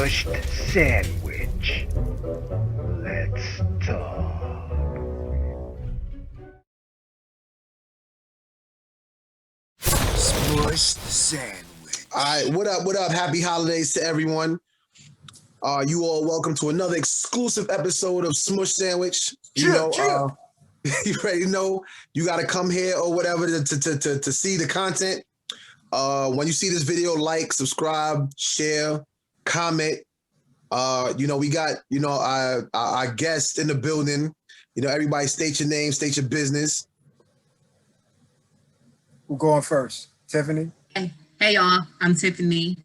Smushed Sandwich. Let's talk. Smushed Sandwich. All right, what up? Happy holidays to everyone. You all welcome to another exclusive episode of Smushed Sandwich. You already know you got to come here or whatever to see the content. When you see this video, like, subscribe, share, comment. We got our guest in the building. Everybody state your name, state your business. Who's going first? Tiffany? Hey y'all, I'm Tiffany,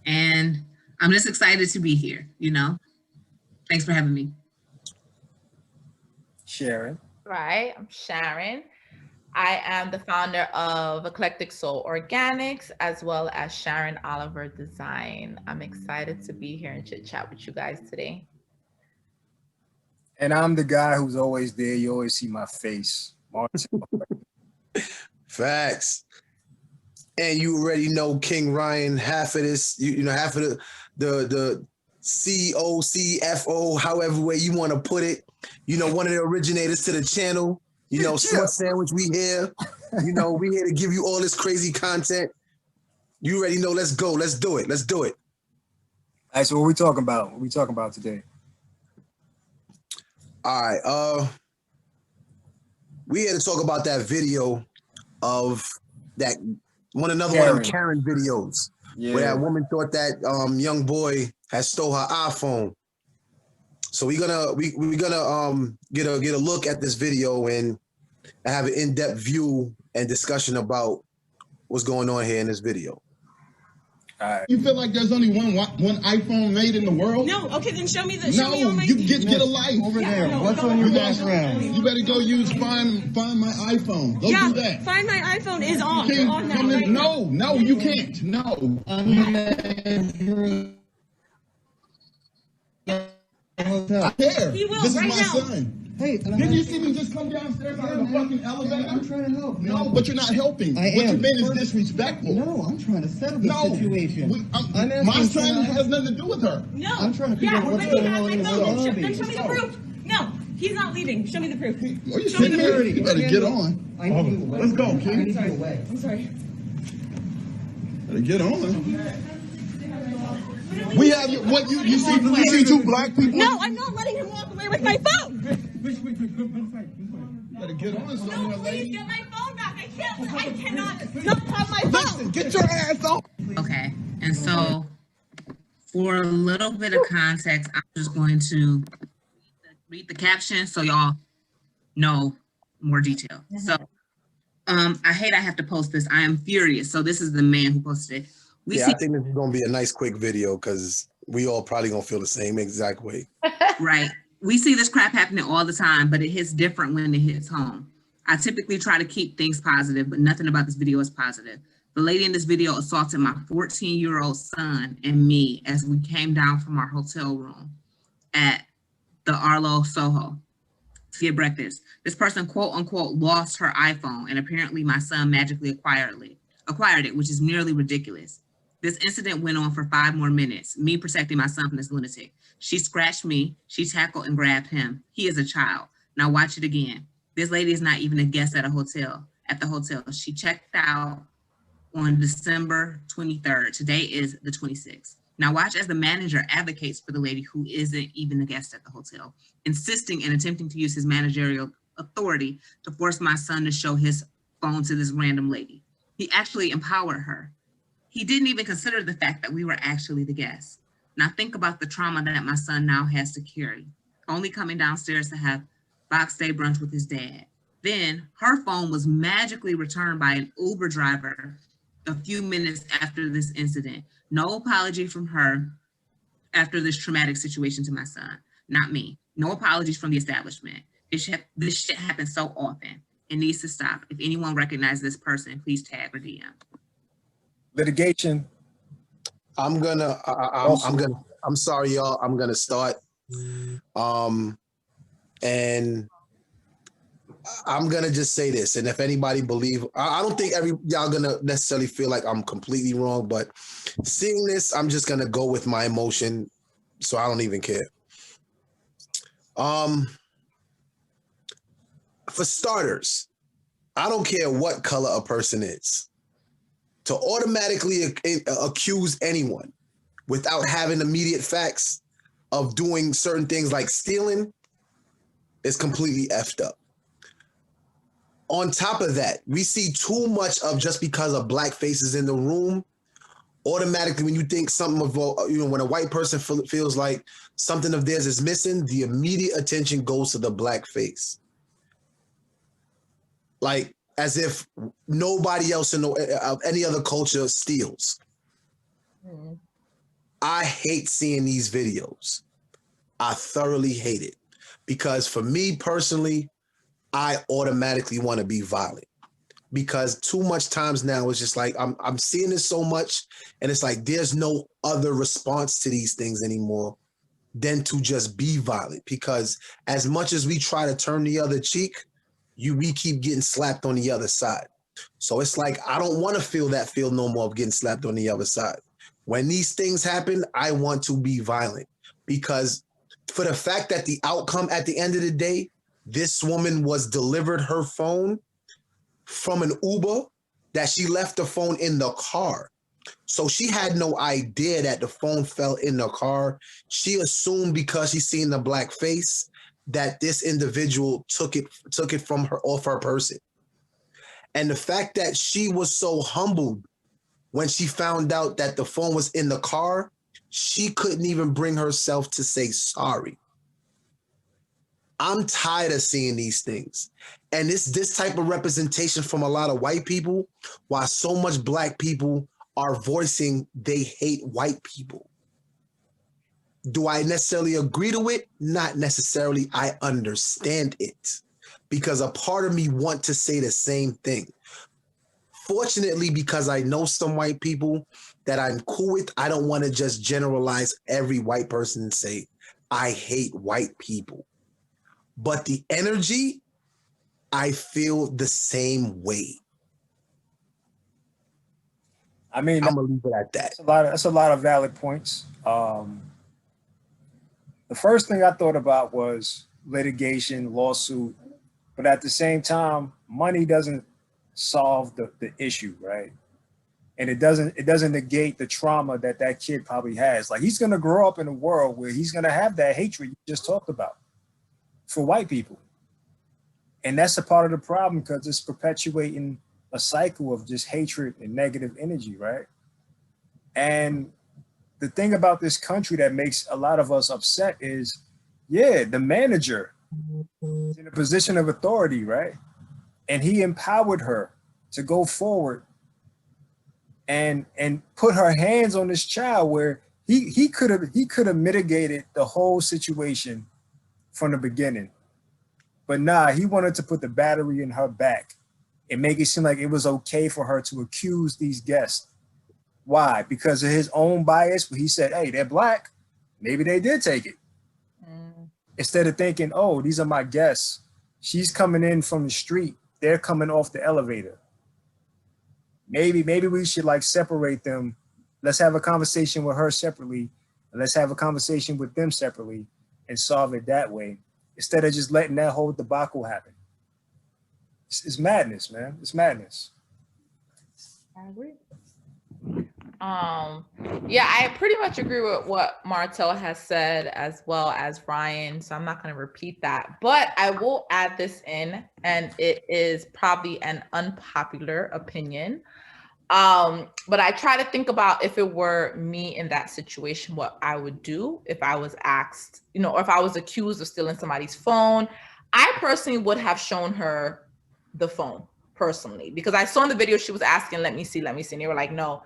and I'm just excited to be here, Thanks for having me. Sharon? Right, I'm Sharon. I am the founder of Eclectic Soul Organics, as well as Sharon Oliver Design. I'm excited to be here and chit chat with you guys today. And I'm the guy who's always there. You always see my face. Martel. Facts. And you already know King Ryan, half of this, half of the CEO, CFO, however way you want to put it. One of the originators to the channel. Smushed Sandwich, we here. We here to give you all this crazy content. You already know, let's go. Let's do it. Let's do it. All right, so what we talking about? What we talking about today? All right. We here to talk about that video of that another one of them Karen videos. Yeah. Where that woman thought that young boy had stole her iPhone. So we're gonna get a look at this video and have an in-depth view and discussion about what's going on here in this video. All right. You feel like there's only one iPhone made in the world? No. Okay, then show me the. You get a life over there. No, what's on your background? You better go use find my iPhone. Go do that. Find my iPhone is on. No, you can't. No. I care. He will this right is my now. son. Hey, didn't you see me just come downstairs out of the fucking elevator? I'm trying to help. No, but you're not helping. What you're being is disrespectful. No, I'm trying to settle the situation. My son has nothing to do with her. No. I'm trying to figure out what's going on in the lobby. Then show me the proof. No, he's not leaving. Show me the proof. Are you sitting here? You better get on. I need you away. Let's go, kid. I need you away. I'm sorry. Better get on. We have what you see two black people. No, I'm not letting him walk away with my phone. Better get on somewhere, No, please lady. get my phone back. I cannot not have my phone. Listen, get your ass off. Okay, and so for a little bit of context, I'm just going to read the caption so y'all know more detail. So I hate I have to post this. I am furious. So this is the man who posted it. I think this is going to be a nice quick video because we all probably going to feel the same exact way. Right. We see this crap happening all the time, but it hits different when it hits home. I typically try to keep things positive, but nothing about this video is positive. The lady in this video assaulted my 14-year-old son and me as we came down from our hotel room at the Arlo Soho to get breakfast. This person, quote unquote, lost her iPhone, and apparently my son magically acquired it, which is nearly ridiculous. This incident went on for 5 more minutes, me protecting my son from this lunatic. She scratched me, she tackled and grabbed him. He is a child. Now watch it again. This lady is not even a guest at the hotel. She checked out on December 23rd. Today is the 26th. Now watch as the manager advocates for the lady who isn't even a guest at the hotel, insisting and attempting to use his managerial authority to force my son to show his phone to this random lady. He actually empowered her. He didn't even consider the fact that we were actually the guests. Now think about the trauma that my son now has to carry, only coming downstairs to have box day brunch with his dad. Then her phone was magically returned by an Uber driver a few minutes after this incident. No apology from her after this traumatic situation to my son, not me. No apologies from the establishment. This shit happens so often. It needs to stop. If anyone recognizes this person, please tag or DM. Litigation. I'm sorry, y'all. I'm gonna start. And I'm gonna just say this, and if anybody believe, I don't think y'all gonna necessarily feel like I'm completely wrong, but seeing this, I'm just gonna go with my emotion, so I don't even care. For starters, I don't care what color a person is. To automatically accuse anyone without having immediate facts of doing certain things like stealing is completely effed up. On top of that, we see too much of just because of black faces in the room. Automatically, when you think something of, when a white person feels like something of theirs is missing, the immediate attention goes to the black face. Like, as if nobody else in any other culture steals. Mm. I hate seeing these videos. I thoroughly hate it. Because for me personally, I automatically want to be violent. Because too much times now it's just like I'm seeing this so much, and it's like there's no other response to these things anymore than to just be violent. Because as much as we try to turn the other cheek, we keep getting slapped on the other side. So it's like I don't want to feel that feel no more of getting slapped on the other side. When these things happen, I want to be violent. Because for the fact that the outcome at the end of the day, this woman was delivered her phone from an Uber, that she left the phone in the car. So she had no idea that the phone fell in the car. She assumed because she seen the black face that this individual took it from her, off her person. And the fact that she was so humbled when she found out that the phone was in the car, she couldn't even bring herself to say sorry. I'm tired of seeing these things. And this type of representation from a lot of white people, while so much black people are voicing they hate white people. Do I necessarily agree to it? Not necessarily. I understand it because a part of me want to say the same thing. Fortunately, because I know some white people that I'm cool with, I don't want to just generalize every white person and say, I hate white people. But the energy, I feel the same way. I mean, I'm gonna leave it at that. That's a lot of valid points. The first thing I thought about was litigation, lawsuit, but at the same time, money doesn't solve the issue, right? And it doesn't negate the trauma that kid probably has. Like, he's gonna grow up in a world where he's gonna have that hatred you just talked about for white people. And that's a part of the problem because it's perpetuating a cycle of just hatred and negative energy, right? And the thing about this country that makes a lot of us upset is, yeah, the manager is in a position of authority, right? And he empowered her to go forward and put her hands on this child where he could have mitigated the whole situation from the beginning. But nah, he wanted to put the battery in her back and make it seem like it was okay for her to accuse these guests. Why? Because of his own bias, where he said, hey, they're black. Maybe they did take it. Instead of thinking, oh, these are my guests. She's coming in from the street. They're coming off the elevator. Maybe we should like separate them. Let's have a conversation with her separately. And let's have a conversation with them separately and solve it that way. Instead of just letting that whole debacle happen. It's madness, man. It's madness. I agree. Yeah, I pretty much agree with what Martel has said as well as Ryan, so I'm not going to repeat that, but I will add this in, and it is probably an unpopular opinion. But I try to think about if it were me in that situation, what I would do if I was asked, or if I was accused of stealing somebody's phone. I personally would have shown her the phone personally, because I saw in the video she was asking, let me see. And they were like, no.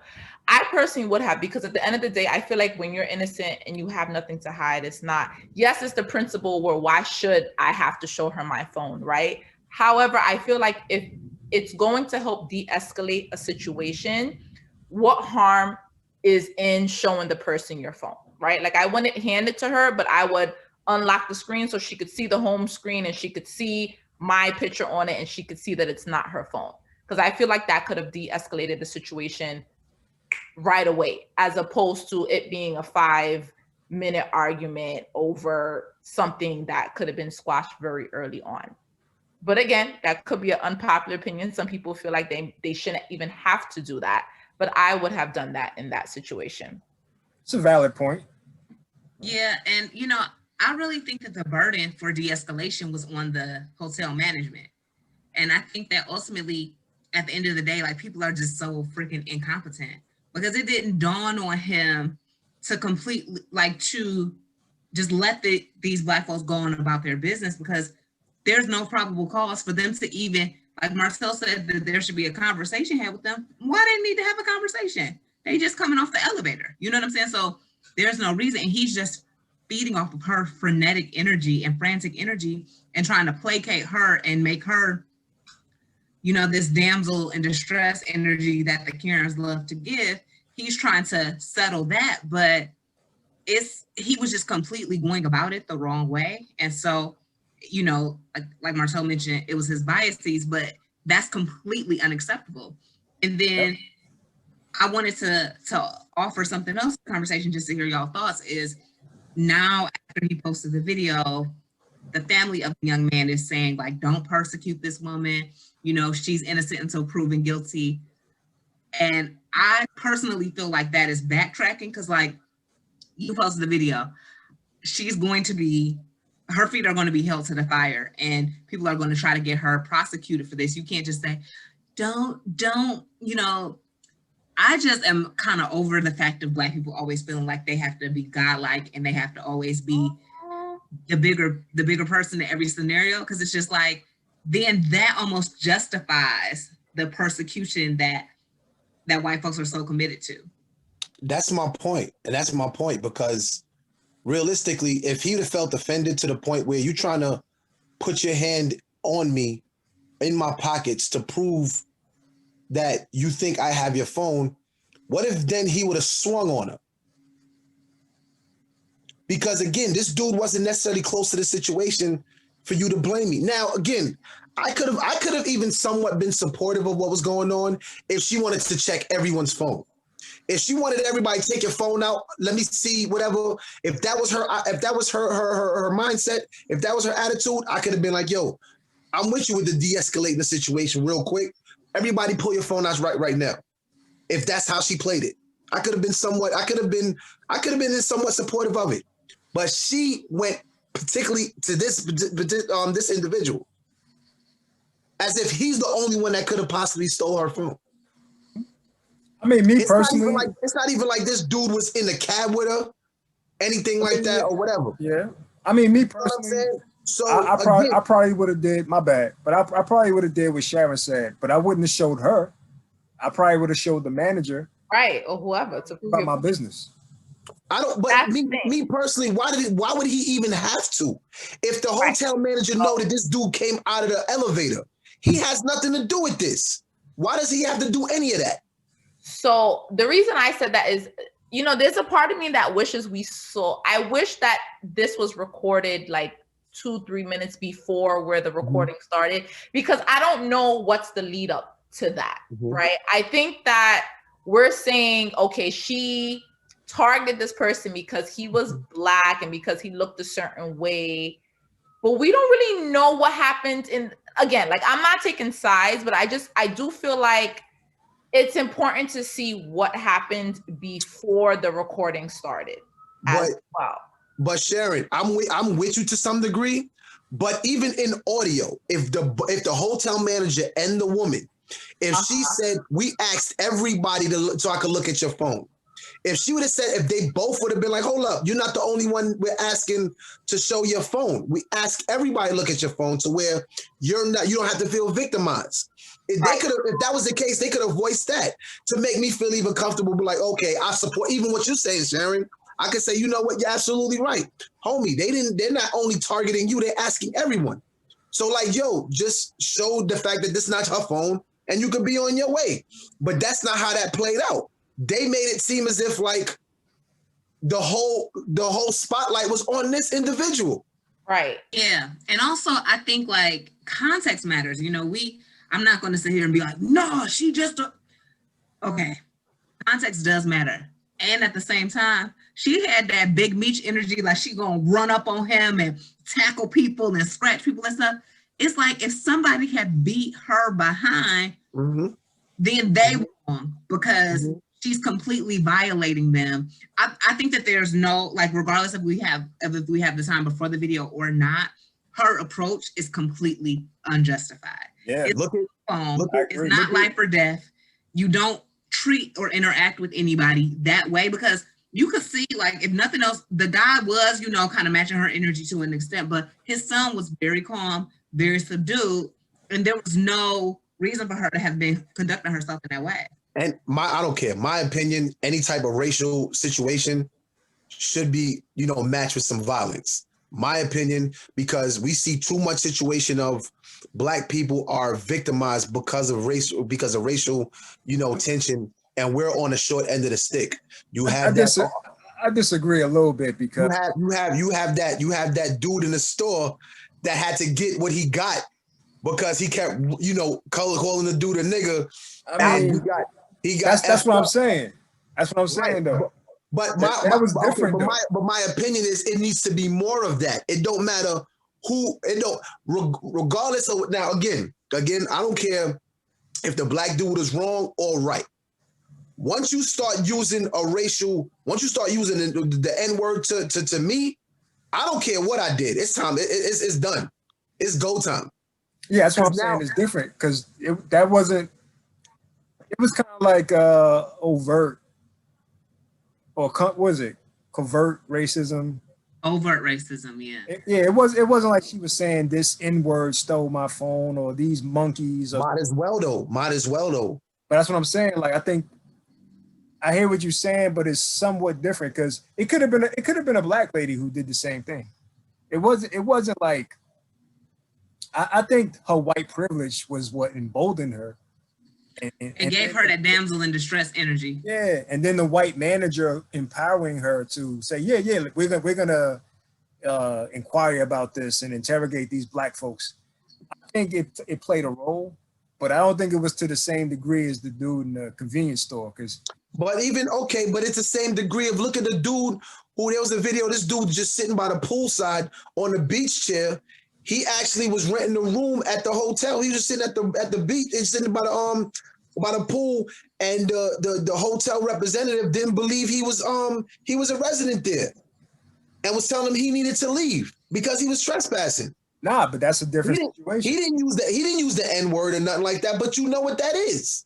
I personally would have, because at the end of the day, I feel like when you're innocent and you have nothing to hide, it's not, yes, it's the principle where why should I have to show her my phone, right? However, I feel like if it's going to help de-escalate a situation, what harm is in showing the person your phone, right? Like, I wouldn't hand it to her, but I would unlock the screen so she could see the home screen and she could see my picture on it and she could see that it's not her phone. Because I feel like that could have de-escalated the situation right away, as opposed to it being a 5-minute argument over something that could have been squashed very early on. But again, that could be an unpopular opinion. Some people feel like they shouldn't even have to do that. But I would have done that in that situation. It's a valid point. Yeah, and I really think that the burden for de-escalation was on the hotel management. And I think that ultimately, at the end of the day, like, people are just so freaking incompetent, because it didn't dawn on him to completely, like, to just let these Black folks go on about their business, because there's no probable cause for them to even, like Martel said, that there should be a conversation had with them. Why they need to have a conversation? They just coming off the elevator. You know what I'm saying? So there's no reason. And he's just feeding off of her frenetic energy and frantic energy and trying to placate her and make her, this damsel in distress energy that the Karens love to give. He's trying to settle that, but he was just completely going about it the wrong way. And so, like Martel mentioned, it was his biases, but that's completely unacceptable. And then I wanted to offer something else in the conversation, just to hear y'all thoughts, is now after he posted the video, the family of the young man is saying, like, don't persecute this woman. She's innocent until proven guilty. And I personally feel like that is backtracking, because, like, you posted the video, her feet are going to be held to the fire, and people are going to try to get her prosecuted for this. You can't just say, don't, I just am kind of over the fact of Black people always feeling like they have to be godlike and they have to always be the bigger person in every scenario. Because it's just like, then that almost justifies the persecution that white folks are so committed to. That's my point. And that's my point, because realistically, if he'd have felt offended to the point where you're trying to put your hand on me in my pockets to prove that you think I have your phone, what if then he would have swung on her? Because again, this dude wasn't necessarily close to the situation for you to blame me. Now, again, I could have even somewhat been supportive of what was going on if she wanted to check everyone's phone. If she wanted everybody to take your phone out, let me see whatever. If that was her mindset, if that was her attitude, I could have been like, yo, I'm with you with the de-escalating the situation real quick. Everybody pull your phone out right now. If that's how she played it, I could have been somewhat supportive of it. But she went particularly to this individual as if he's the only one that could have possibly stole her phone. I mean, me personally, it's not even like this dude was in the cab with her, anything like that or whatever. Yeah. I mean, me personally, so I probably would have did, my bad, but I probably would have did what Sharon said, but I wouldn't have showed her. I probably would have showed the manager. Right, or whoever to prove about my business. I don't, but me personally, why would he even have to? If the hotel manager know that this dude came out of the elevator, he has nothing to do with this. Why does he have to do any of that? So the reason I said that is, there's a part of me that wishes I wish that this was recorded like 2-3 minutes before where the recording started, because I don't know what's the lead up to that, right? I think that we're saying, okay, she targeted this person because he was Black and because he looked a certain way, but we don't really know what happened again, like, I'm not taking sides, but I do feel like it's important to see what happened before the recording started as well. But Sharon, I'm with you to some degree, but even in audio, if the hotel manager and the woman, if she said, we asked everybody so I could look at your phone. If she would have said, if they both would have been like, hold up, you're not the only one we're asking to show your phone. We ask everybody to look at your phone to where you don't have to feel victimized. If that was the case, they could have voiced that to make me feel even comfortable. Be like, okay, I support even what you're saying, Sharon. I could say, you know what, you're absolutely right. Homie, they're not only targeting you, they're asking everyone. So like, yo, just show the fact that this is not her phone and you could be on your way. But that's not how that played out. They made it seem as if like the whole spotlight was on this individual. Right. Yeah. And also I think like context matters. You know, I'm not going to sit here and be like, no, she just okay. Context does matter. And at the same time, she had that big Meech energy, like she gonna run up on him and tackle people and scratch people and stuff. It's like if somebody had beat her behind, then they wrong because she's completely violating them. I think that there's no, like, regardless if we have the time before the video or not, her approach is completely unjustified. Yeah, It's not life or death. You don't treat or interact with anybody that way because you could see, like, if nothing else, the guy was, you know, kind of matching her energy to an extent, but his son was very calm, very subdued, and there was no reason for her to have been conducting herself in that way. And I don't care. My opinion, any type of racial situation should be, you know, matched with some violence. My opinion, because we see too much situation of Black people are victimized because of racial, you know, tension, and we're on the short end of the stick. I disagree a little bit because you have that dude in the store that had to get what he got because he kept, you know, calling the dude a nigga. I mean, that's what I'm saying. That's what I'm saying, though. But that was different. Okay, but my opinion is it needs to be more of that. It don't matter who. It don't regardless of now. Again, I don't care if the Black dude is wrong or right. Once you start using once you start using the N-word to me, I don't care what I did. It's time. It's done. It's go time. Yeah, that's what I'm saying. It's different because that wasn't. It was kind of like overt, or what was it? Covert racism. Overt racism, yeah. It wasn't like she was saying this N-word stole my phone or these monkeys. Might as well though. But that's what I'm saying. Like, I think I hear what you're saying, but it's somewhat different because it could have been a Black lady who did the same thing. It wasn't like. I think her white privilege was what emboldened her. It gave her that damsel in distress energy. Yeah, and then the white manager empowering her to say, yeah, we're gonna inquire about this and interrogate these Black folks. I think it played a role, but I don't think it was to the same degree as the dude in the convenience store. But it's the same degree of look at the dude who there was a video. This dude just sitting by the poolside on the beach chair. He actually was renting a room at the hotel. He was just sitting at the beach and sitting by the pool, and the hotel representative didn't believe he was a resident there, and was telling him he needed to leave because he was trespassing. Nah, but that's a different situation. He didn't use the N-word or nothing like that. But you know what that is.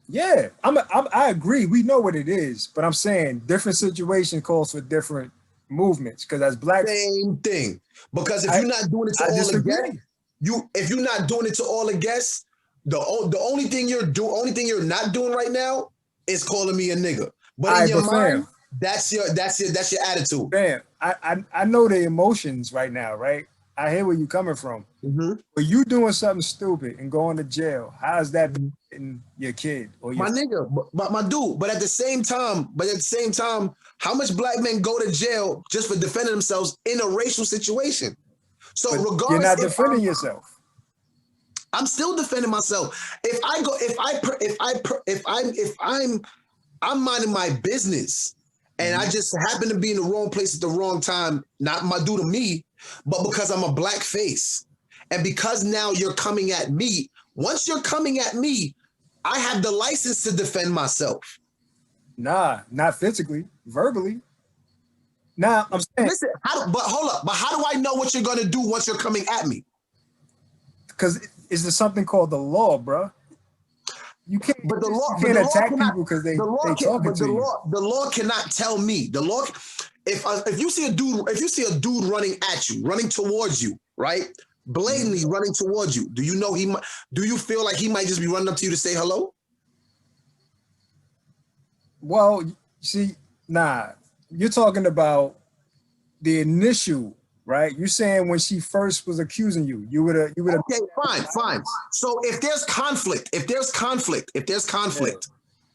Yeah, I agree. We know what it is, but I'm saying different situation calls for different movements. Because as Black, same thing. Because if you're not doing it to all the guests, if you're not doing it to all the guests, the only thing you're not doing right now is calling me a nigga. But in your mind, that's your attitude. Fam, I know the emotions right now, right? I hear where you're coming from. But you doing something stupid and going to jail, how's that benefiting your kid or your nigga? But my dude. But at the same time, how much Black men go to jail just for defending themselves in a racial situation? So regardless, you're not defending yourself. I'm still defending myself. I'm minding my business, and I just happen to be in the wrong place at the wrong time, not my due to me, but because I'm a Black face. And because now you're coming at me, once you're coming at me, I have the license to defend myself. Nah, not physically, verbally. Nah, I'm saying. Listen, but hold up. But how do I know what you're going to do once you're coming at me? Because is there something called the law, bro? You can't. But the law can't attack people because they talking to you. The law cannot tell me. The law. If you see a dude running at you, running towards you, right? Blatantly running towards you. Do you feel like he might just be running up to you to say hello? Well, see, nah. You're talking about the initial, right? You're saying when she first was accusing you, you would have. Okay, fine. So if there's conflict,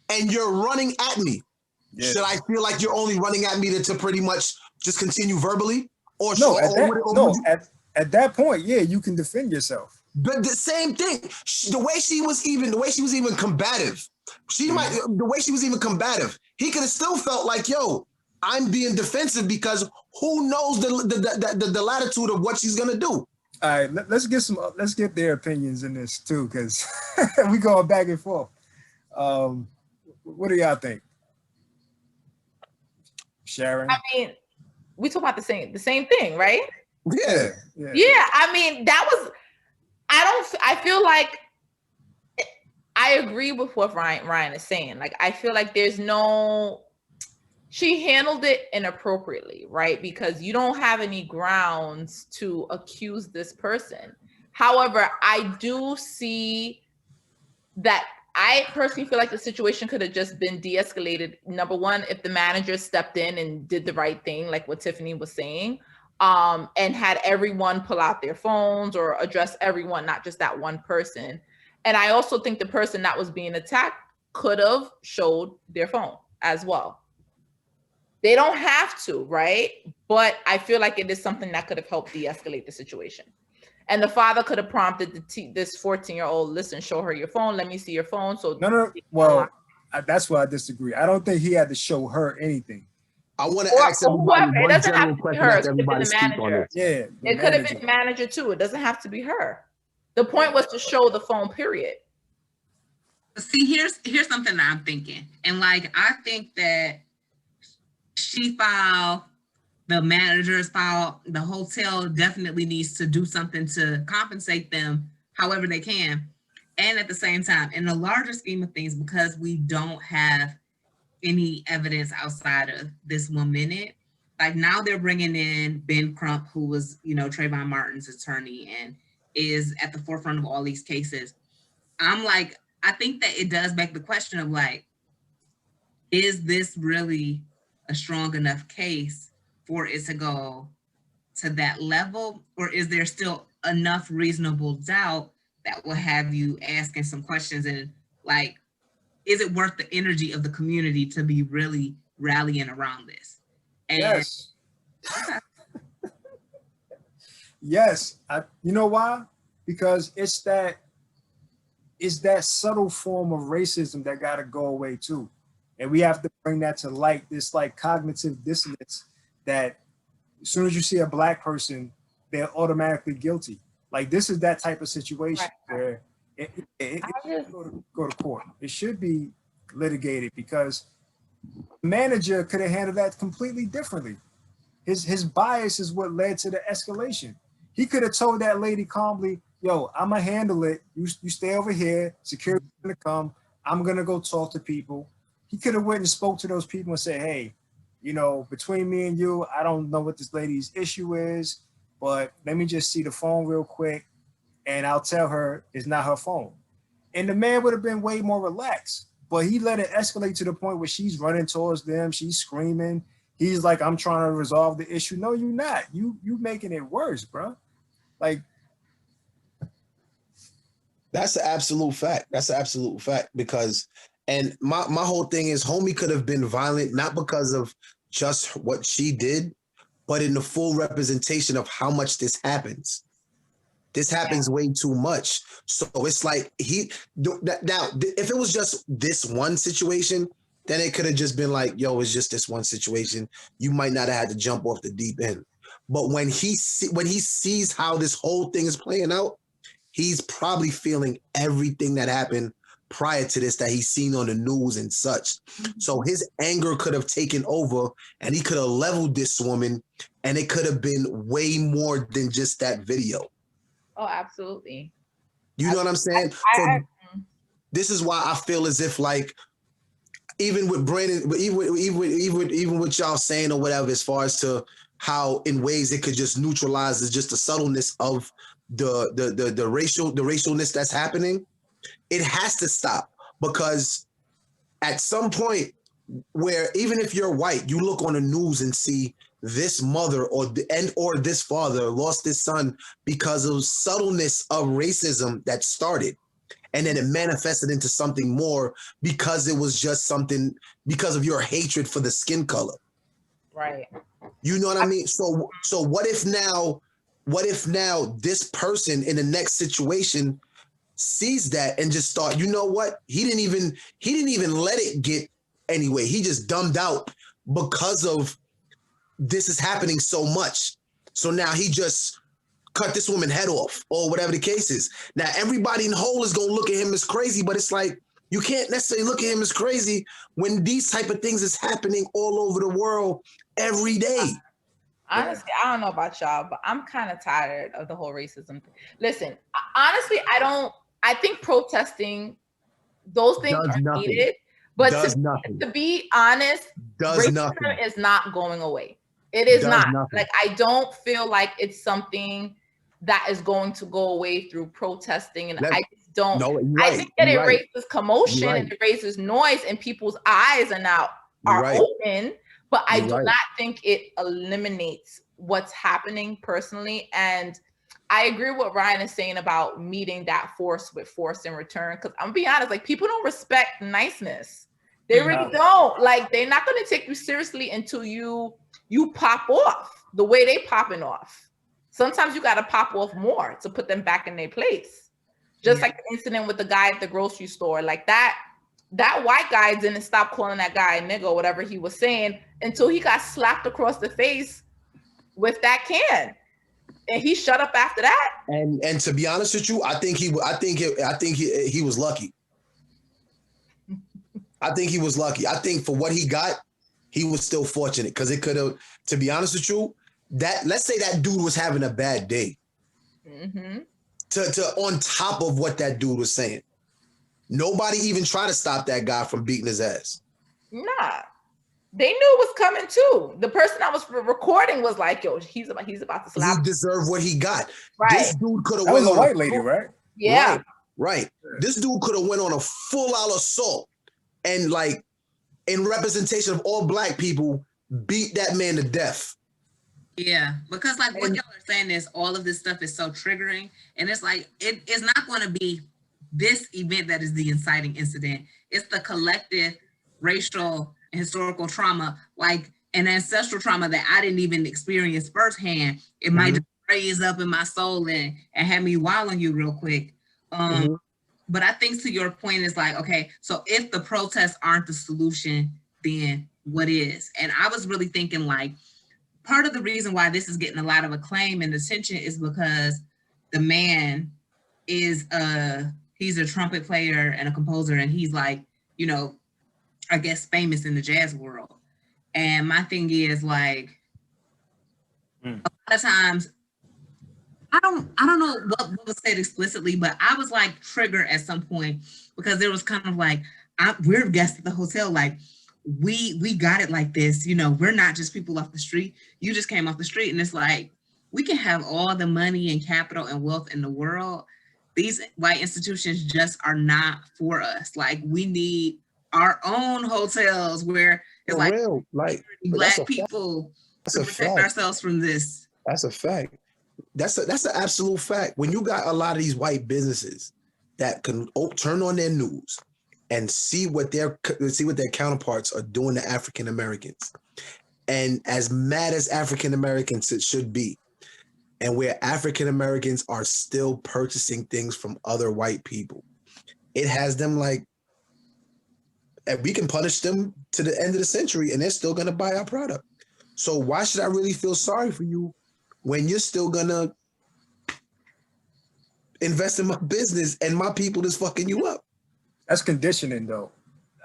and you're running at me, should I feel like you're only running at me to pretty much just continue verbally? Or No, at that point, yeah, you can defend yourself. But the same thing. The way she was even combative. The way she was even combative. He could have still felt like, yo, I'm being defensive because who knows the latitude of what she's gonna do. All right, let's get their opinions in this too, because we going back and forth. What do y'all think, Sharon? I mean, we talk about the same thing, right? Yeah. I mean, I feel like I agree with what Ryan is saying. Like, I feel like she handled it inappropriately, right? Because you don't have any grounds to accuse this person. However, I do see that I personally feel like the situation could have just been de-escalated. Number one, if the manager stepped in and did the right thing, like what Tiffany was saying, and had everyone pull out their phones or address everyone, not just that one person. And I also think the person that was being attacked could have showed their phone as well. They don't have to, right? But I feel like it is something that could have helped de-escalate the situation. And the father could have prompted this 14-year-old, listen, show her your phone. Let me see your phone. So no. Well, that's where I disagree. I don't think he had to show her anything. I want to ask everybody one general question after everybody speak on it. Yeah, it could have been the manager too. It doesn't have to be her. The point was to show the phone, period. See, here's something that I'm thinking. And like, I think that she filed, the manager's filed, the hotel definitely needs to do something to compensate them however they can. And at the same time, in the larger scheme of things, because we don't have any evidence outside of this 1 minute, like now they're bringing in Ben Crump, who was, Trayvon Martin's attorney and is at the forefront of all these cases. I'm like, I think that it does beg the question of like, is this really a strong enough case for it to go to that level? Or is there still enough reasonable doubt that will have you asking some questions and like, is it worth the energy of the community to be really rallying around this? And yes. Yes. You know why? Because it's that subtle form of racism that got to go away too. And we have to bring that to light, this like cognitive dissonance that as soon as you see a Black person, they're automatically guilty. Like this is that type of situation where it go to court. It should be litigated because the manager could have handled that completely differently. His bias is what led to the escalation. He could have told that lady calmly, yo, I'm gonna handle it. You stay over here. Security's gonna come. I'm gonna go talk to people. He could have went and spoke to those people and said, hey, between me and you, I don't know what this lady's issue is, but let me just see the phone real quick and I'll tell her it's not her phone. And the man would have been way more relaxed, but he let it escalate to the point where she's running towards them. She's screaming. He's like, I'm trying to resolve the issue. No, you're not. You making it worse, bro. Like, that's an absolute fact. That's an absolute fact because, and my whole thing is homie could have been violent, not because of just what she did, but in the full representation of how much this happens. This happens way too much. So it's like now, if it was just this one situation, then it could have just been like, yo, it's just this one situation. You might not have had to jump off the deep end. But when he sees how this whole thing is playing out, he's probably feeling everything that happened prior to this that he's seen on the news and such. So his anger could have taken over and he could have leveled this woman and it could have been way more than just that video. Oh, absolutely. You know what I'm saying? This is why I feel as if like, even with Brandon, but even with y'all saying or whatever, as far as to how in ways it could just neutralize just the subtleness of the racialness that's happening, it has to stop because at some point where even if you're white, you look on the news and see this mother or this father lost his son because of subtleness of racism that started. And then it manifested into something more because it was just something because of your hatred for the skin color. Right. You know what I mean? So what if now this person in the next situation sees that and just thought, you know what? He didn't even let it get anyway. He just dumbed out because of this is happening so much. So now he just cut this woman head off or whatever the case is. Now everybody in the whole is gonna look at him as crazy, but it's like you can't necessarily look at him as crazy when these type of things is happening all over the world every day. Honestly, I don't know about y'all, but I'm kind of tired of the whole racism thing. Listen, honestly, I think protesting, those things Does are nothing. needed, but Does nothing. to be honest, Does racism nothing. is not going away. It is Does not. nothing. Like, I don't feel like it's something that is going to go away through protesting. And I just don't. No, you're I right. think that it You're right. raises commotion You're right. and it raises noise, and people's eyes are You're right. open. But I You're do right. not think it eliminates what's happening personally. And I agree with what Ryan is saying about meeting that force with force in return. Because I'm gonna be honest, like, people don't respect niceness. They really don't. Like, they're not gonna take you seriously until you pop off the way they popping off. Sometimes you gotta pop off more to put them back in their place. Just like the incident with the guy at the grocery store, like that white guy didn't stop calling that guy a nigga or whatever he was saying until he got slapped across the face with that can, and he shut up after that. And to be honest with you, I think he was lucky. I think he was lucky. I think for what he got, he was still fortunate because it could have. To be honest with you, let's say that dude was having a bad day. Mm-hmm. To on top of what that dude was saying, nobody even tried to stop that guy from beating his ass. Nah, they knew it was coming too. The person that was recording was like, "Yo, he's about to slap." He deserved what he got. Right. This dude could have That went was a on white lady, right? Yeah. Right. This dude could have went on a full-out assault and, like, in representation of all black people, beat that man to death. Yeah, because like what y'all are saying is all of this stuff is so triggering, and it's like it's not going to be this event that is the inciting incident. It's the collective racial and historical trauma, like an ancestral trauma that I didn't even experience firsthand. It might just raise up in my soul and have me wild on you real quick. But I think to your point is like, okay, so if the protests aren't the solution, then what is? And I was really thinking like, part of the reason why this is getting a lot of acclaim and attention is because the man is he's a trumpet player and a composer, and he's like, you know, I guess famous in the jazz world. And my thing is like, a lot of times, I don't know what was said explicitly, but I was like triggered at some point because there was kind of like, we're guests at the hotel, like, we got it like this, you know, we're not just people off the street. You just came off the street, and it's like, we can have all the money and capital and wealth in the world. These white institutions just are not for us. Like, we need our own hotels where it's For like, real, like black people to protect ourselves from this. That's a fact. That's an absolute fact. When you got a lot of these white businesses that can turn on their news and see what their counterparts are doing to African Americans, and as mad as African Americans it should be, and where African Americans are still purchasing things from other white people, it has them like, and we can punish them to the end of the century, and they're still gonna buy our product. So why should I really feel sorry for you when you're still gonna invest in my business and my people is fucking you up? That's conditioning, though.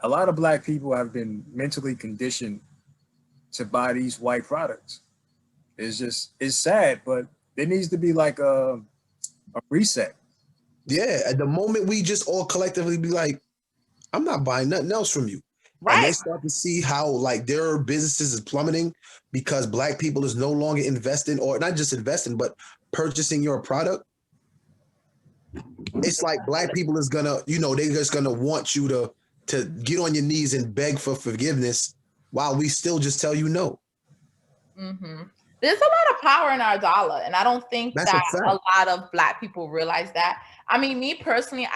A lot of black people have been mentally conditioned to buy these white products. It's sad, but there needs to be like a reset. Yeah, at the moment we just all collectively be like, I'm not buying nothing else from you. Right. And they start to see how like their businesses is plummeting because black people is no longer investing, or not just investing, but purchasing your product. It's like black people is gonna, you know, they're just gonna want you to get on your knees and beg for forgiveness while we still just tell you no. Mm-hmm. There's a lot of power in our dollar, and I don't think That's that a fact. a lot of black people realize that. I mean, me personally,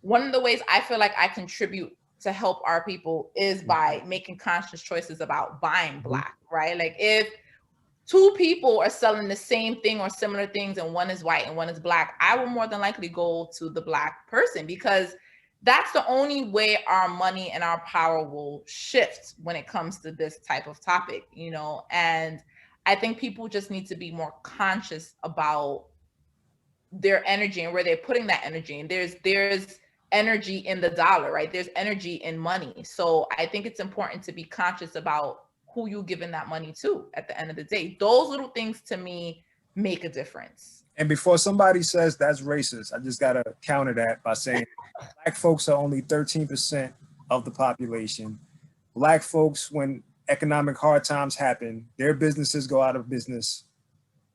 one of the ways I feel like I contribute to help our people is by making conscious choices about buying Black, right? Like if two people are selling the same thing or similar things and one is white and one is Black, I will more than likely go to the Black person because that's the only way our money and our power will shift when it comes to this type of topic, you know? And I think people just need to be more conscious about their energy and where they're putting that energy. And there's energy in the dollar, right? There's energy in money. So I think it's important to be conscious about who you giving that money to at the end of the day. Those little things to me make a difference. And before somebody says that's racist, I just gotta counter that by saying Black folks are only 13% of the population. Black folks, when economic hard times happen, their businesses go out of business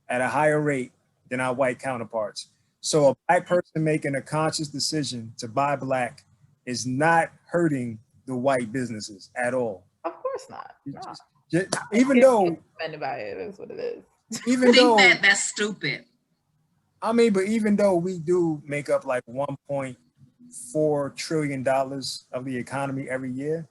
at a higher rate than our white counterparts. So a Black person making a conscious decision to buy Black is not hurting the white businesses at all. Of course not. No. Even though offended by it is what it is. I think that's stupid. I mean, but even though we do make up like $1.4 trillion of the economy every year,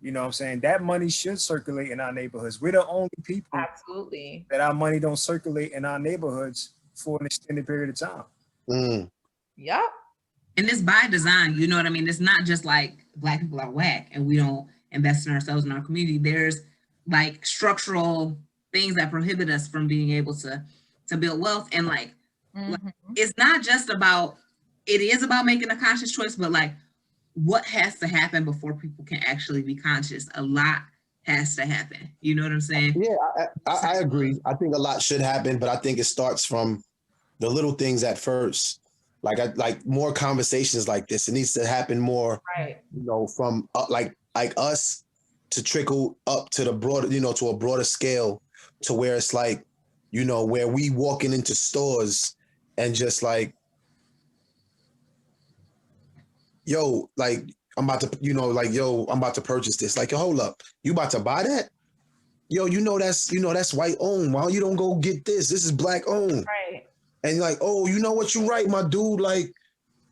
you know what I'm saying? That money should circulate in our neighborhoods. We're the only people absolutely that our money don't circulate in our neighborhoods for an extended period of time. Yep. And it's by design, you know what I mean? It's not just like Black people are whack and we don't invest in ourselves in our community. There's like structural things that prohibit us from being able to build wealth. And like, it's not just about, it is about making a conscious choice, but like what has to happen before people can actually be conscious? A lot has to happen. You know what I'm saying? Yeah, I agree. I think a lot should happen, but I think it starts from the little things at first. Like more conversations like this. It needs to happen more, right? You know, from like us to trickle up to the broader, you know, to a broader scale, to where it's like, you know, where we walking into stores and just like, yo, like I'm about to, you know, like, yo, I'm about to purchase this. Like, yo, hold up, you about to buy that? Yo, you know that's white owned. Why you don't go get this? This is Black owned. Right. And you're like, oh, you know what, you're right, my dude. Like,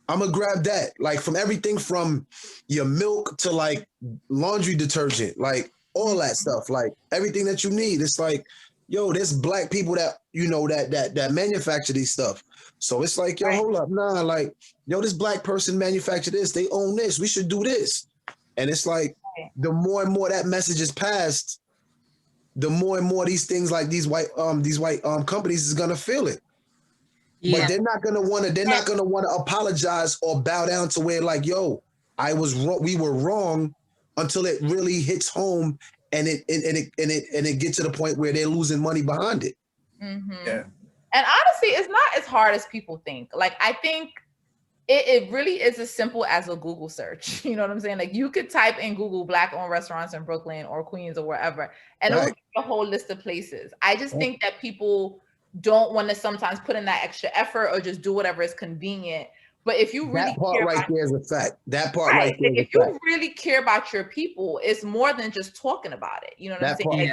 I'm gonna grab that. Like from everything from your milk to like laundry detergent, like all that stuff, like everything that you need. It's like, yo, there's Black people that, you know, that manufacture these stuff. So it's like, yo, hold up, nah, like, yo, this Black person manufactured this, they own this, we should do this. And it's like, the more and more that message is passed, the more and more these things like these white companies is gonna feel it. Yeah. But they're not gonna wanna apologize or bow down to where like, yo, I was wrong, we were wrong, until it really hits home and it gets to the point where they're losing money behind it. Yeah. And honestly, it's not as hard as people think. Like, I think it really is as simple as a Google search. You know what I'm saying? Like, you could type in Google Black-owned restaurants in Brooklyn or Queens or wherever, and it will give you a whole list of places. I just think that people don't want to sometimes put in that extra effort or just do whatever is convenient. But if you really that part right there is a fact. That part right there is a fact. If you really care about your people, it's more than just talking about it. You know what I'm saying?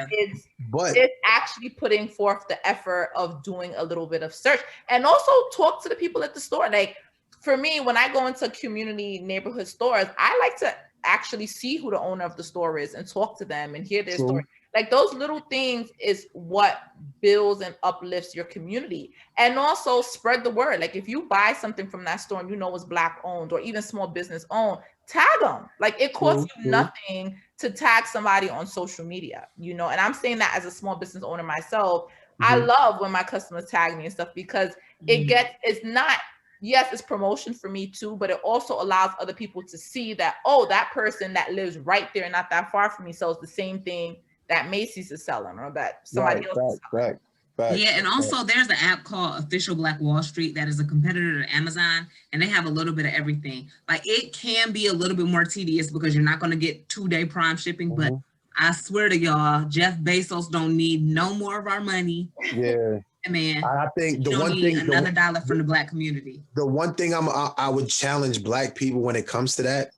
Like, it's actually putting forth the effort of doing a little bit of search, and also talk to the people at the store. Like, for me, when I go into community neighborhood stores, I like to actually see who the owner of the store is and talk to them and hear their story. Like, those little things is what builds and uplifts your community. And also spread the word. Like, if you buy something from that store and you know it's Black owned or even small business owned, tag them. Like, it costs you nothing to tag somebody on social media, you know? And I'm saying that as a small business owner myself. I love when my customers tag me and stuff, because it's not, yes, it's promotion for me too, but it also allows other people to see that, oh, that person that lives right there, not that far from me, sells the same thing that Macy's is selling, or that somebody else is selling. Yeah, and also there's an app called Official Black Wall Street that is a competitor to Amazon, and they have a little bit of everything. Like, it can be a little bit more tedious because you're not going to get 2-day prime shipping, but I swear to y'all, Jeff Bezos don't need no more of our money. Yeah. Man, I think the one thing, another dollar from the Black community. The one thing I would challenge Black people when it comes to that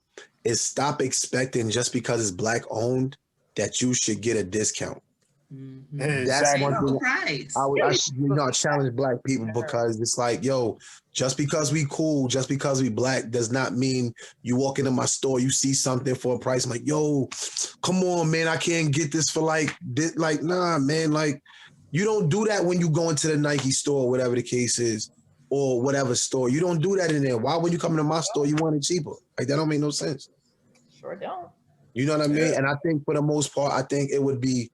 is stop expecting just because it's Black owned that you should get a discount. Mhm. That's Exactly. one Pay thing full price. I challenge black people because it's like, yo, just because we cool, just because we black does not mean you walk into my store, you see something for a price. I'm like, yo, come on, man, I can't get this for like this. Like, nah, man, like you don't do that when you go into the Nike store, whatever the case is, or whatever store. You don't do that in there. Why when you come into my store, you want it cheaper? Like that don't make no sense. Sure don't. You know what I mean? Yeah. And I think for the most part, I think it would be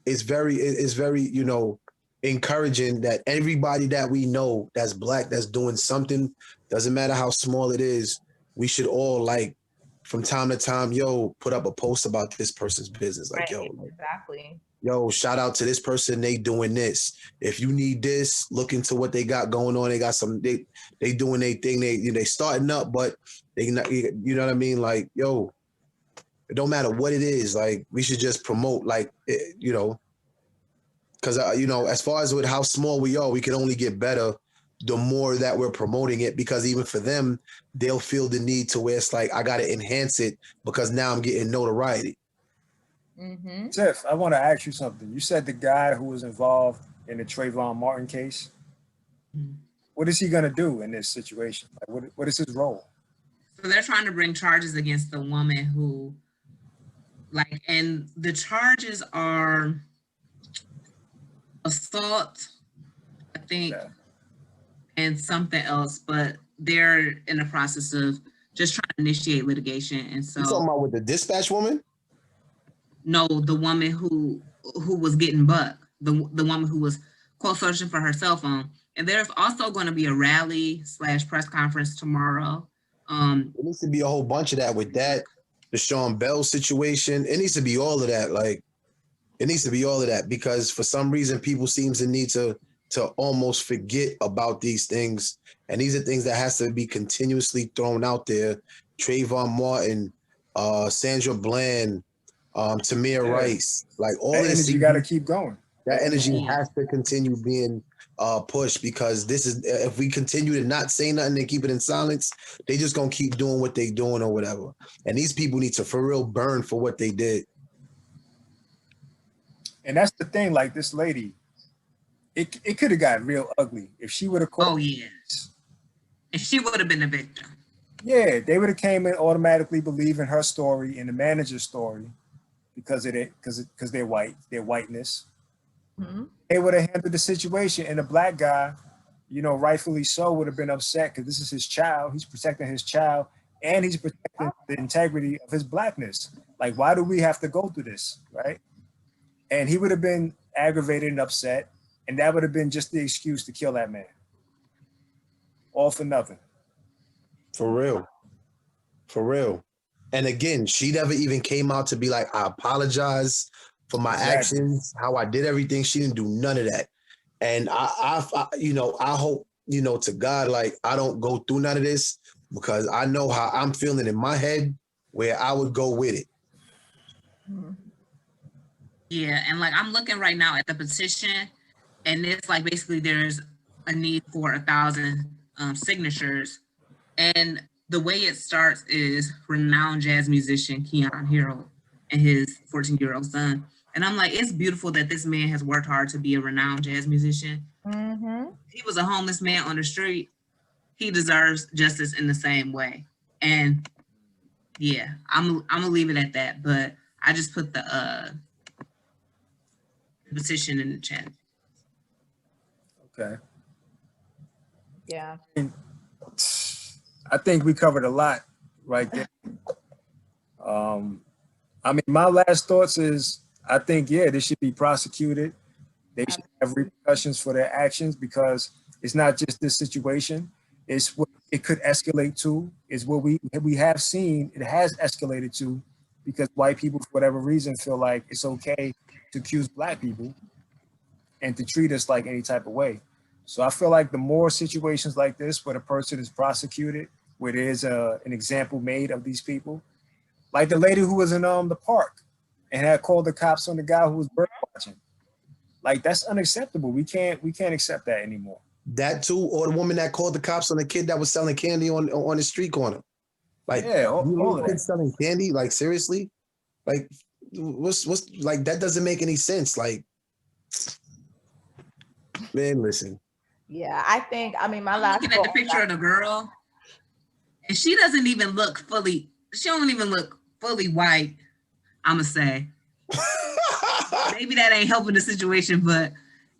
it's very, you know, encouraging that everybody that we know that's black, that's doing something, doesn't matter how small it is, we should all like from time to time, yo, put up a post about this person's business. Like, Right. yo, Exactly. yo, shout out to this person, they doing this. If you need this, look into what they got going on. They got some, they doing their thing. They starting up, but they not, you know what I mean? Like, yo, it don't matter what it is. Like, we should just promote, like, you know, because, you know, as far as with how small we are, we can only get better the more that we're promoting it, because even for them, they'll feel the need to where it's like, I got to enhance it because now I'm getting notoriety. Mm-hmm. Tiff, I want to ask you something. You said the guy who was involved in the Trayvon Martin case, what is he going to do in this situation? Like, what is his role? So they're trying to bring charges against the woman who, like, and the charges are assault, I think, Yeah. and something else, but they're in the process of just trying to initiate litigation. And so, You talking about with the dispatch woman? no, the woman who was getting bucked, the woman who was quote searching for her cell phone. And there's also going to be a rally / press conference tomorrow. It needs to be a whole bunch of that with that, the Sean Bell situation. It needs to be all of that. Like, it needs to be all of that because for some reason people seems to need to almost forget about these things. And these are things that has to be continuously thrown out there. Trayvon Martin, Sandra Bland, Tamir Rice, like all That of this energy got to keep going. that energy has to continue being pushed because this is, if we continue to not say nothing and keep it in silence, they just gonna keep doing what they doing or whatever. And these people need to for real burn for what they did. And that's the thing, like this lady, it could have got real ugly if she would have called. Oh yeah, and she would have been the victim. Yeah, they would have came in automatically believing her story and the manager's story because of it, because they're white, their whiteness. Mm-hmm. They would have handled the situation, and the black guy, you know, rightfully so, would have been upset because this is his child. He's protecting his child, and he's protecting the integrity of his blackness. Like, why do we have to go through this, right? And he would have been aggravated and upset, and that would have been just the excuse to kill that man. All for nothing. For real. For real. And again, she never even came out to be like, I apologize for my actions, how I did everything. She didn't do none of that. And I you know, I hope, you know, to God, like I don't go through none of this because I know how I'm feeling in my head where I would go with it. Yeah, and like I'm looking right now at the petition, and it's like basically there's a need for 1,000 signatures, and the way it starts is renowned jazz musician Keon Hero and his 14-year-old son. And I'm like, it's beautiful that this man has worked hard to be a renowned jazz musician. Mm-hmm. He was a homeless man on the street. He deserves justice in the same way. And yeah, I'm gonna leave it at that. But I just put the petition in the chat. Okay. Yeah. I think we covered a lot right there. I mean, my last thoughts is I think, yeah, they should be prosecuted. They should have repercussions for their actions because it's not just this situation. It's what it could escalate to, is what we have seen it has escalated to because white people, for whatever reason, feel like it's okay to accuse black people and to treat us like any type of way. So I feel like the more situations like this where the person is prosecuted, where there's an example made of these people, like the lady who was in the park and had called the cops on the guy who was bird watching. Like that's unacceptable. We can't accept that anymore. That too, or the woman that called the cops on the kid that was selling candy on the street corner. Like, yeah, all of that. Kids selling candy? Like seriously? Like what's like that doesn't make any sense. Like Man, listen. Yeah, I mean, my I'm last looking at the picture of the girl, and she doesn't even look fully. She don't even look fully white. I'ma say maybe that ain't helping the situation, but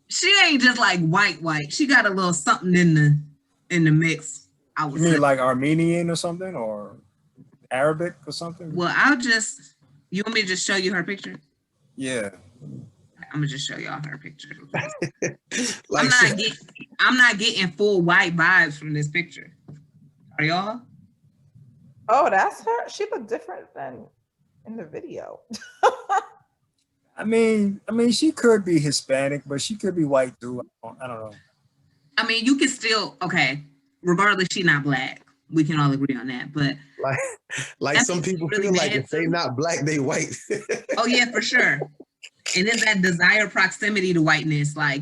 she ain't just like white. She got a little something in the mix. I would You mean say. like Armenian or something, or Arabic or something? Well, you want me to just show you her picture? Yeah. I'm gonna just show y'all her picture. Like, I'm not getting full white vibes from this picture. Are y'all? Oh, that's her. She looked different than in the video. I mean, she could be Hispanic, but she could be white too. I don't know. I mean, you can still, okay, regardless, she not black. We can all agree on that. But like some people really feel like if they not black, they white. Oh yeah, for sure. And then that desire proximity to whiteness, like,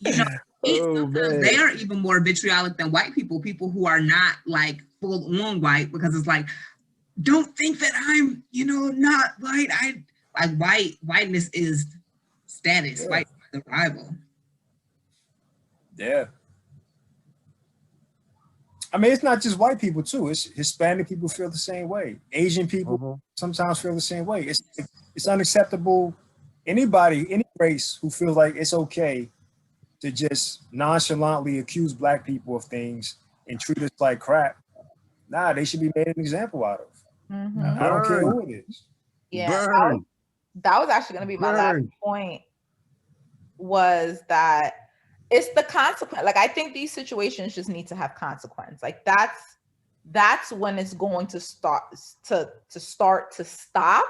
you know, sometimes they are even more vitriolic than white people who are not like full on white, because it's like, don't think that I'm, not white. Whiteness is status, Yeah. white is arrival. Yeah. I mean, it's not just white people too. It's Hispanic people feel the same way. Asian people sometimes feel the same way. It's unacceptable. Anybody, any race who feels like it's okay to just nonchalantly accuse black people of things and treat us like crap, nah, they should be made an example out of. Mhm. I don't care who it is. Yeah, that was actually going to be my last point, was that it's the consequence. Like, I think these situations just need to have consequence. Like, that's when it's going to start to stop,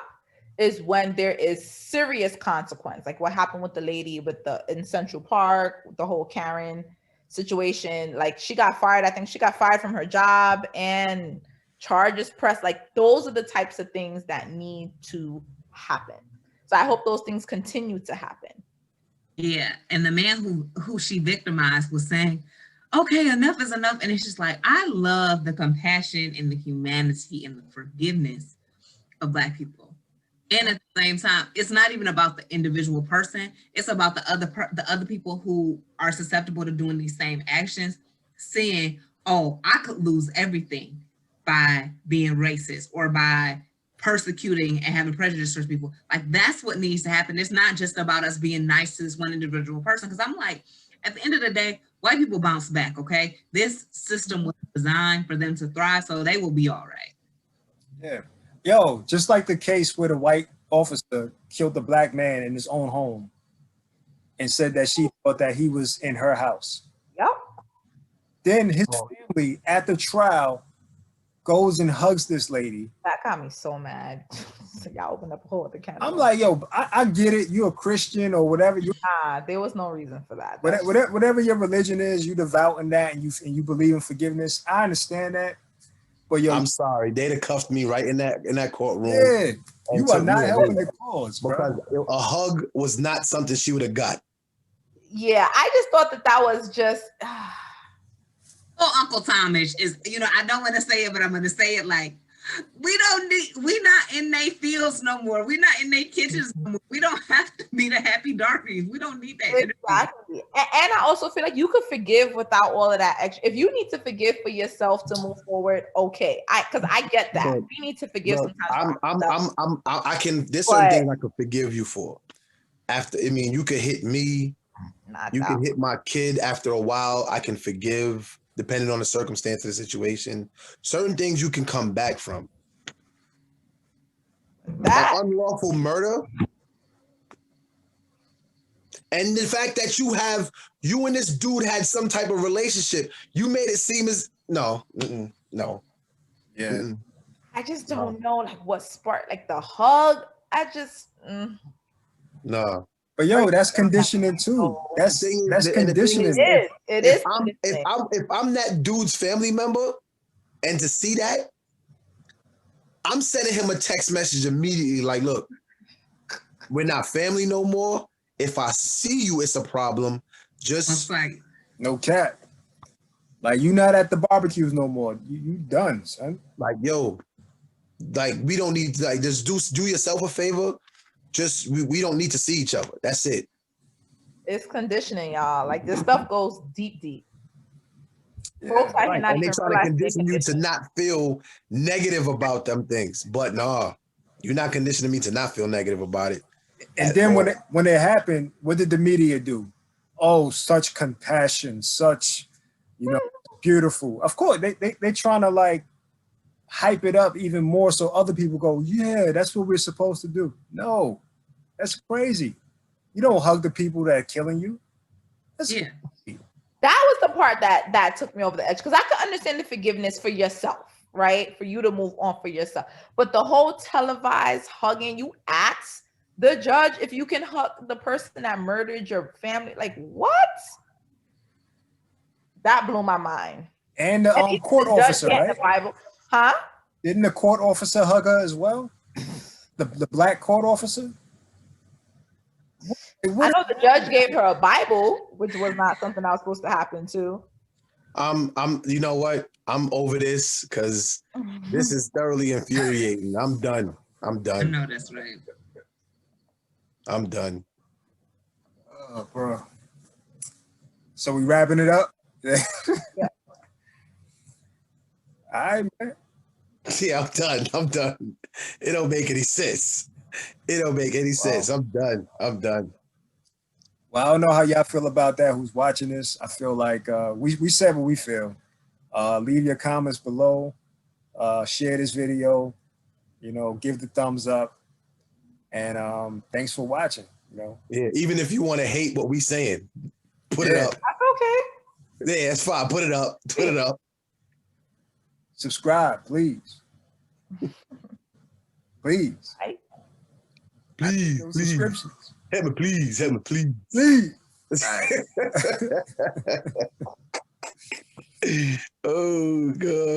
is when there is serious consequence. Like what happened with the lady in Central Park, the whole Karen situation. Like, she got fired. I think she got fired from her job and charges pressed. Like, those are the types of things that need to happen. So I hope those things continue to happen. Yeah, and the man who she victimized was saying, okay, enough is enough. And it's just like, I love the compassion and the humanity and the forgiveness of Black people. And at the same time, it's not even about the individual person. It's about the other people who are susceptible to doing these same actions, saying, oh, I could lose everything by being racist or by persecuting and having prejudice towards people. Like, that's what needs to happen. It's not just about us being nice to this one individual person. Because I'm like, at the end of the day, white people bounce back, okay? This system was designed for them to thrive, so they will be all right. Yeah. Yo, just like the case where the white officer killed the Black man in his own home and said that she thought that he was in her house. Yep. Then his family at the trial goes and hugs this lady. That got me so mad. Y'all opened up a whole other can. I'm like, yo, I get it. You're a Christian or whatever. There was no reason for that. Whatever your religion is, you devout in that, and you believe in forgiveness. I understand that. But yo, I'm sorry, they'd have cuffed me right in that courtroom. Yeah, you are not helping the cause, bro. Because a hug was not something she would have got. Yeah, I just thought that was just. Oh, Uncle Thomas is, I don't want to say it, but I'm going to say it like, we not in their fields no more. We're not in their kitchens no more. We don't have to be the happy darkies. We don't need that. Exactly. And I also feel like you could forgive without all of that extra. If you need to forgive for yourself to move forward, okay. Because I get that. We need to forgive sometimes. I can, there's certain things I could forgive you for. You could hit me. You can hit my kid after a while. I can forgive, depending on the circumstance of the situation. Certain things you can come back from. Like unlawful murder. And the fact that you and this dude had some type of relationship, you made it seem as, no. Yeah. I just don't know, like, what sparked, like, the hug. I just, No. But yo, that's conditioning too. That's conditioning. It is. If I'm that dude's family member, and to see that, I'm sending him a text message immediately. Like, look, we're not family no more. If I see you, it's a problem. Just like, no cap. Like, you not at the barbecues no more. You done, son. Like, yo, like, we don't need to, like, just do yourself a favor. Just we don't need to see each other. That's it. It's conditioning, y'all. Like this stuff goes deep, deep. Folks, I Right. cannot And they even try to realize condition you to conditioned. not feel negative about them things. But nah, you're not conditioning me to not feel negative about it. And then when it happened, what did the media do? Oh, such compassion, such, beautiful. Of course, they trying to like hype it up even more so other people go, yeah, that's what we're supposed to do. No, that's crazy. You don't hug the people that are killing you. That's Yeah. That was the part that took me over the edge, because I could understand the forgiveness for yourself, right? For you to move on for yourself. But the whole televised hugging, you ask the judge if you can hug the person that murdered your family. Like, what? That blew my mind. And the court officer, right? The Bible. Huh? Didn't the court officer hug her as well? The black court officer? I know the judge gave her a Bible, which was not something that was supposed to happen too. You know what? I'm over this because this is thoroughly infuriating. I'm done. I know that's right. I'm done. Oh, bro. So we wrapping it up? Yeah. All right, man. Yeah, I'm done. I'm done. It don't make any sense. It don't make any sense. I'm done. I'm done. Well, I don't know how y'all feel about that, who's watching this. I feel like we said what we feel. Leave your comments below. Share this video. Give the thumbs up. And thanks for watching. Yeah, even if you want to hate what we saying, put it up. That's okay. Yeah, it's fine. Put it up. Put it up. Subscribe, please. Please. Right. Please. Subscriptions. Help me, please. Help me, please. Please. Oh, God.